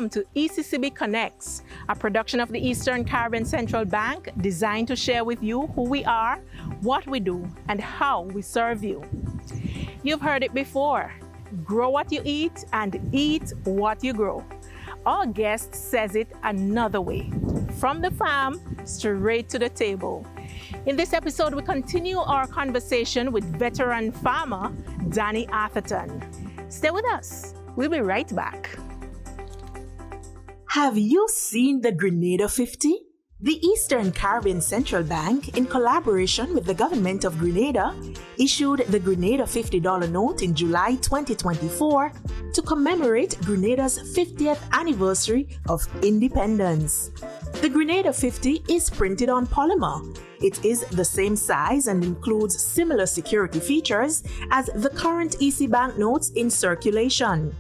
welcome to ECCB Connects, a production of the Eastern Caribbean Central Bank designed to share with you who we are, what we do, and how we serve you. You've heard it before, grow what you eat and eat what you grow. Our guest says it another way, from the farm straight to the table. In this episode, we continue our conversation with veteran farmer Daniel Arthurton. Stay with us. We'll be right back. Have you seen the Grenada 50? The Eastern Caribbean Central Bank, in collaboration with the government of Grenada, issued the Grenada $50 note in July 2024 to commemorate Grenada's 50th anniversary of independence. The Grenada 50 is printed on polymer. It is the same size and includes similar security features as the current EC banknotes in circulation.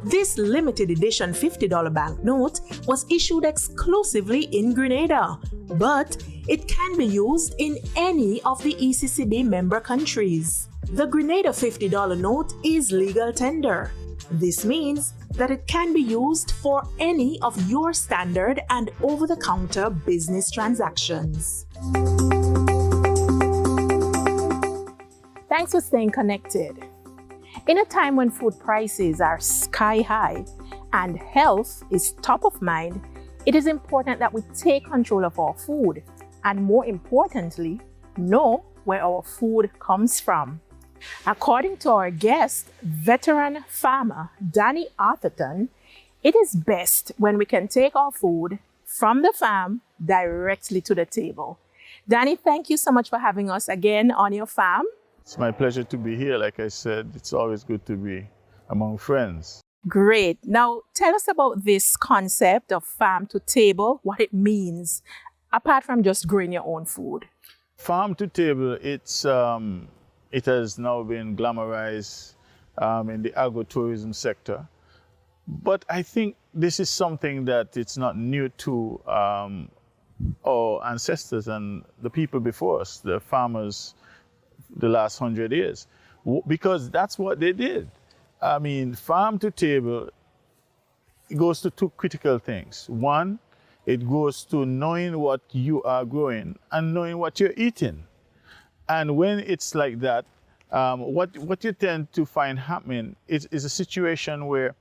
This limited edition $50 banknote was issued exclusively in Grenada, but it can be used in any of the ECCB member countries. The Grenada $50 note is legal tender. This means that it can be used for any of your standard and over-the-counter business transactions. Thanks for staying connected. In a time when food prices are sky high and health is top of mind, it is important that we take control of our food and, more importantly, know where our food comes from. According to our guest, veteran farmer Daniel Arthurton, it is best when we can take our food from the farm directly to the table. Danny, thank you so much for having us again on your farm. It's my pleasure to be here. Like I said, it's always good to be among friends. Great. Now, tell us about this concept of farm to table, what it means, apart from just growing your own food. Farm to table, it has now been glamorized in the agro-tourism sector. But I think this is something that it's not new to our ancestors and the people before us, the farmers, the last 100 years, because that's what they did. I mean, farm to table, it goes to two critical things. One, it goes to knowing what you are growing and knowing what you're eating. And when it's like that, what you tend to find happening is a situation where,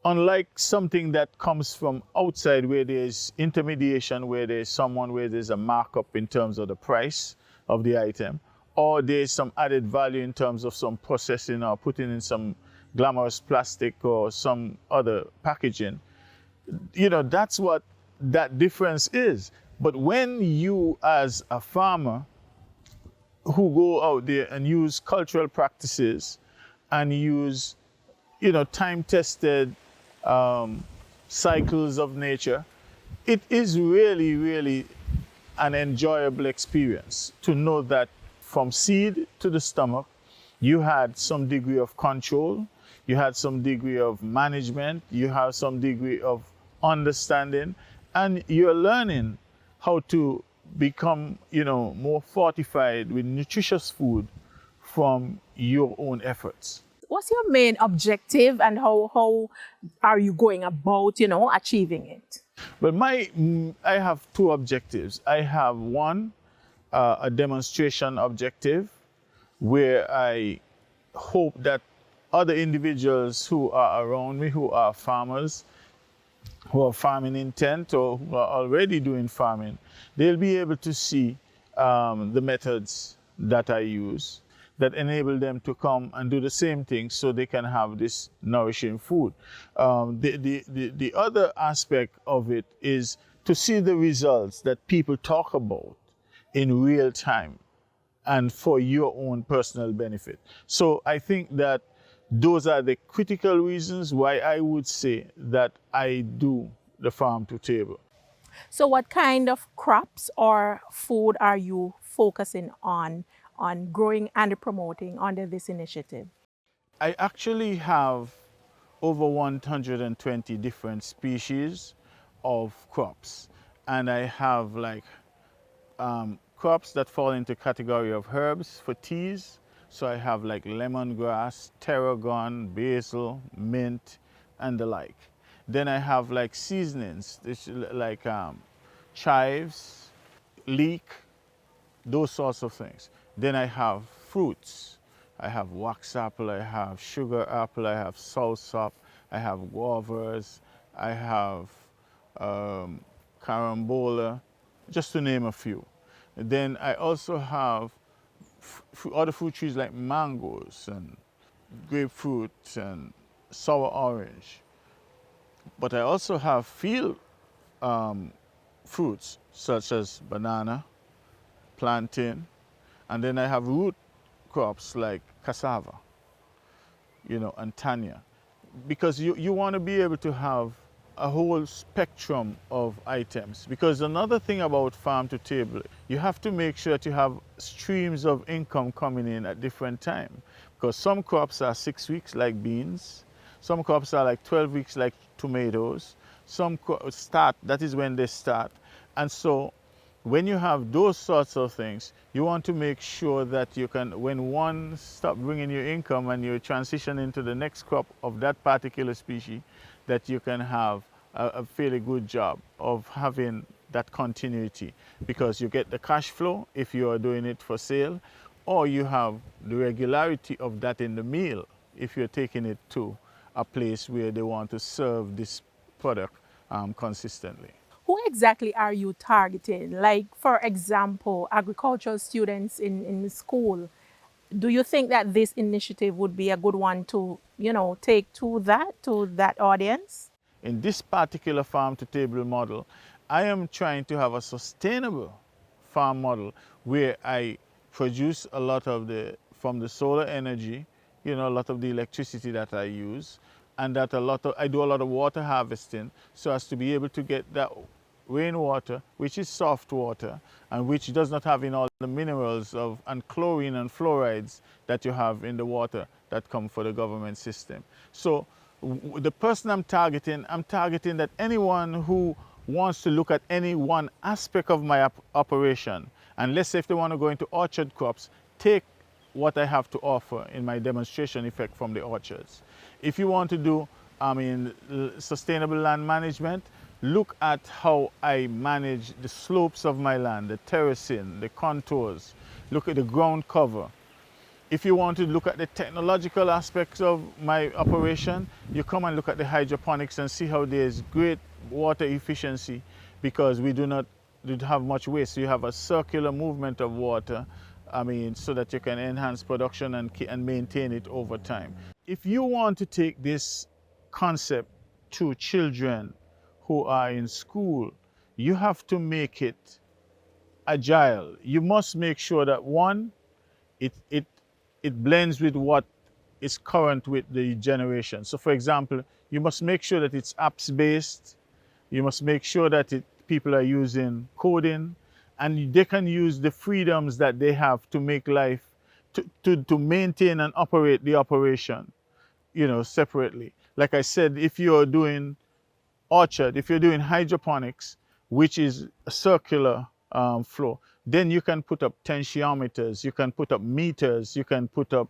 unlike something that comes from outside where there's intermediation, where there's a markup in terms of the price of the item, or there's some added value in terms of some processing or putting in some glamorous plastic or some other packaging, that's what that difference is. But when you, as a farmer, who go out there and use cultural practices and use, time-tested cycles of nature, it is really, really an enjoyable experience to know that from seed to the stomach, you had some degree of control, you had some degree of management, you have some degree of understanding, and you're learning how to become, more fortified with nutritious food from your own efforts. What's your main objective and how are you going about, achieving it? Well, I have two objectives. I have one, a demonstration objective, where I hope that other individuals who are around me, who are farmers, who are farming intent or who are already doing farming, they'll be able to see the methods that I use that enable them to come and do the same thing so they can have this nourishing food. The other aspect of it is to see the results that people talk about in real time and for your own personal benefit. So I think that those are the critical reasons why I would say that I do the farm to table. So what kind of crops or food are you focusing on growing and promoting under this initiative? I actually have over 120 different species of crops. And I have crops that fall into category of herbs for teas. So I have lemongrass, tarragon, basil, mint, and the like. Then I have like seasonings, like chives, leek, those sorts of things. Then I have fruits. I have wax apple, I have sugar apple, I have soursop, I have guavas, I have carambola, just to name a few. Then I also have other fruit trees like mangoes and grapefruit and sour orange. But I also have field fruits such as banana, plantain, and then I have root crops like cassava, and tanya. Because you want to be able to have a whole spectrum of items. Because another thing about farm to table, you have to make sure that you have streams of income coming in at different times. Because some crops are 6 weeks like beans, some crops are like 12 weeks like tomatoes, some start, that is when they start. And so when you have those sorts of things, you want to make sure that you can, when one stops bringing you income and you transition into the next crop of that particular species, that you can have a fairly good job of having that continuity, because you get the cash flow if you are doing it for sale, or you have the regularity of that in the meal if you're taking it to a place where they want to serve this product consistently. Who exactly are you targeting? Like, for example, agricultural students in school. Do you think that this initiative would be a good one to, take to that audience? In this particular farm to table model, I am trying to have a sustainable farm model where I produce a lot of from the solar energy, a lot of the electricity that I use, and that I do a lot of water harvesting so as to be able to get that rainwater, which is soft water and which does not have in all the minerals and chlorine and fluorides that you have in the water that come for the government system. So the person I'm targeting that anyone who wants to look at any one aspect of my operation, and let's say if they want to go into orchard crops, take what I have to offer in my demonstration effect from the orchards. If you want to do sustainable land management, look at how I manage the slopes of my land, the terracing, the contours, look at the ground cover. If you want to look at the technological aspects of my operation, you come and look at the hydroponics and see how there's great water efficiency, because we do not have much waste. So you have a circular movement of water, so that you can enhance production and maintain it over time. If you want to take this concept to children who are in school, you have to make it agile. You must make sure that one, it blends with what is current with the generation. So for example, you must make sure that it's apps based. You must make sure that people are using coding, and they can use the freedoms that they have to make life, to maintain and operate the operation, separately. Like I said, if you're doing orchard, if you're doing hydroponics, which is a circular flow, then you can put up tensiometers, you can put up meters, you can put up,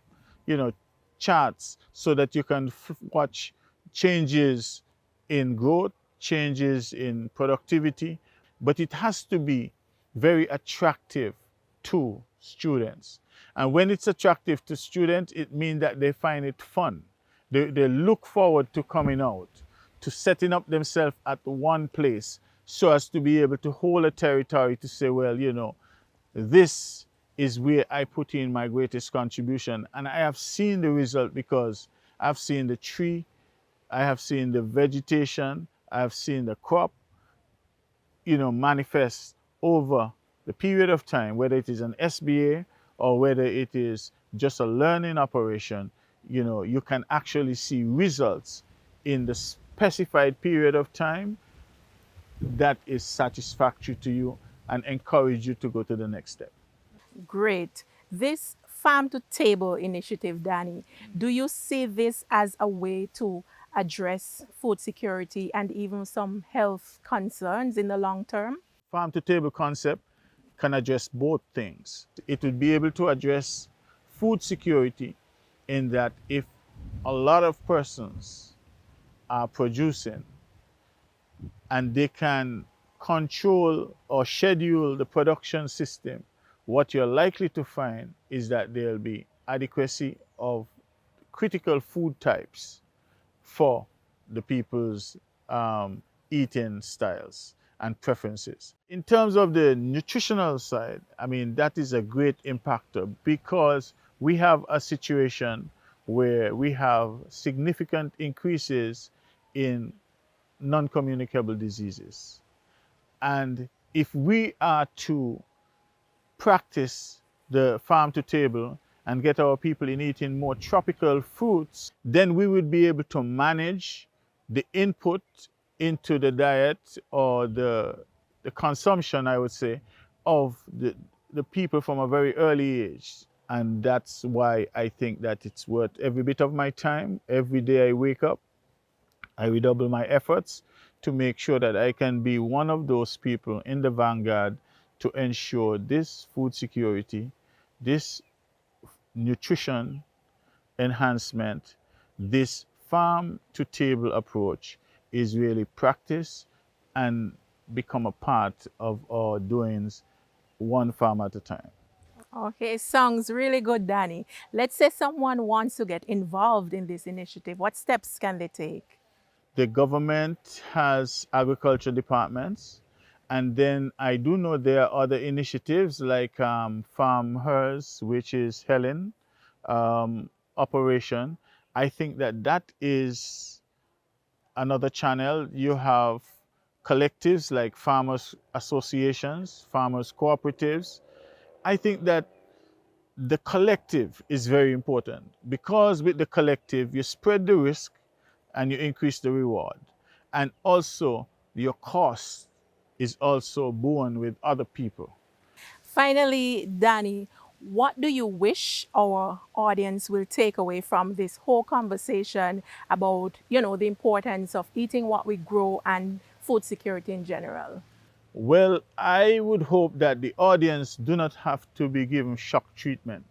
charts, so that you can watch changes in growth, changes in productivity. But it has to be very attractive to students. And when it's attractive to students, it means that they find it fun. They look forward to coming out, to setting up themselves at one place, so as to be able to hold a territory to say, well, this is where I put in my greatest contribution. And I have seen the result, because I've seen the tree, I have seen the vegetation, I have seen the crop, manifest over the period of time, whether it is an SBA or whether it is just a learning operation. You can actually see results in the specified period of time that is satisfactory to you and encourage you to go to the next step. Great. This farm to table initiative, Danny, do you see this as a way to address food security and even some health concerns in the long term? Farm to table concept can address both things. It would be able to address food security in that if a lot of persons are producing and they can control or schedule the production system, what you're likely to find is that there'll be adequacy of critical food types for the people's eating styles and preferences. In terms of the nutritional side, I mean, that is a great impactor because we have a situation where we have significant increases in non-communicable diseases. And if we are to practice the farm to table and get our people in eating more tropical fruits, then we would be able to manage the input into the diet or the consumption, I would say, of the people from a very early age. And that's why I think that it's worth every bit of my time. Every day I wake up, I redouble my efforts to make sure that I can be one of those people in the vanguard to ensure this food security, this nutrition enhancement, this farm to table approach is really practiced and become a part of our doings one farm at a time. Okay, sounds really good, Danny. Let's say someone wants to get involved in this initiative. What steps can they take? The government has agriculture departments, and then I do know there are other initiatives like Farm Hers, which is Helen operation. I think that that is another channel. You have collectives like farmers associations, farmers cooperatives. I think that the collective is very important because with the collective, you spread the risk and you increase the reward. And also your cost is also borne with other people. Finally, Danny, what do you wish our audience will take away from this whole conversation about, the importance of eating what we grow and food security in general? Well, I would hope that the audience do not have to be given shock treatment.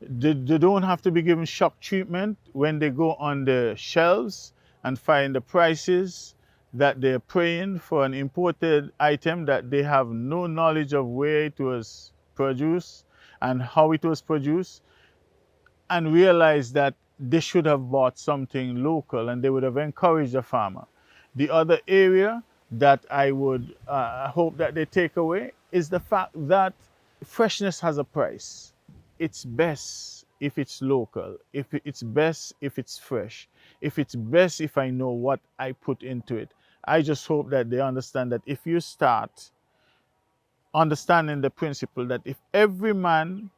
They don't have to be given shock treatment when they go on the shelves and find the prices that they're paying for an imported item that they have no knowledge of where it was produced and how it was produced, and realize that they should have bought something local and they would have encouraged the farmer. The other area that I would hope that they take away is the fact that freshness has a price. It's best if it's local, it's best if it's fresh, it's best if I know what I put into it. I just hope that they understand that if you start understanding the principle that if every man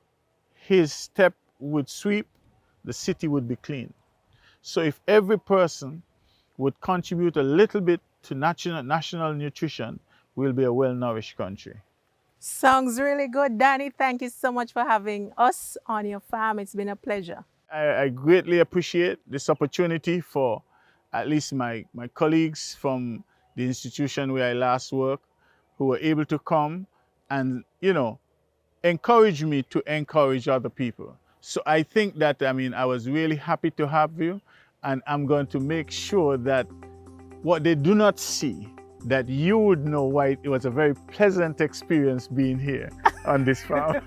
his step would sweep, the city would be clean. So if every person would contribute a little bit to national nutrition, we'll be a well-nourished country. Sounds really good, Danny. Thank you so much for having us on your farm. It's been a pleasure. I greatly appreciate this opportunity for at least my colleagues from the institution where I last worked, who were able to come and, encourage me to encourage other people. So I think that, I was really happy to have you, and I'm going to make sure that what they do not see, that you would know why it was a very pleasant experience being here on this farm.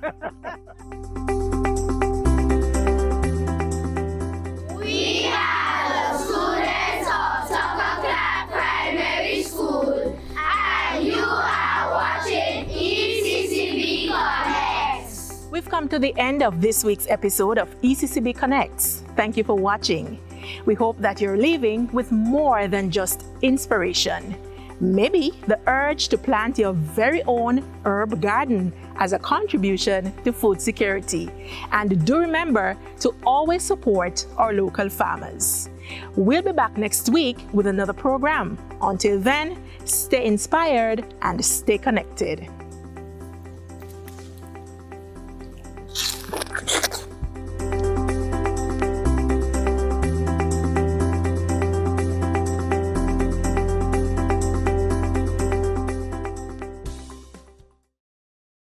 We are the students of Tokakla Primary School, and you are watching ECCB Connects. We've come to the end of this week's episode of ECCB Connects. Thank you for watching. We hope that you're leaving with more than just inspiration. Maybe the urge to plant your very own herb garden as a contribution to food security. And do remember to always support our local farmers. We'll be back next week with another program. Until then, stay inspired and stay connected.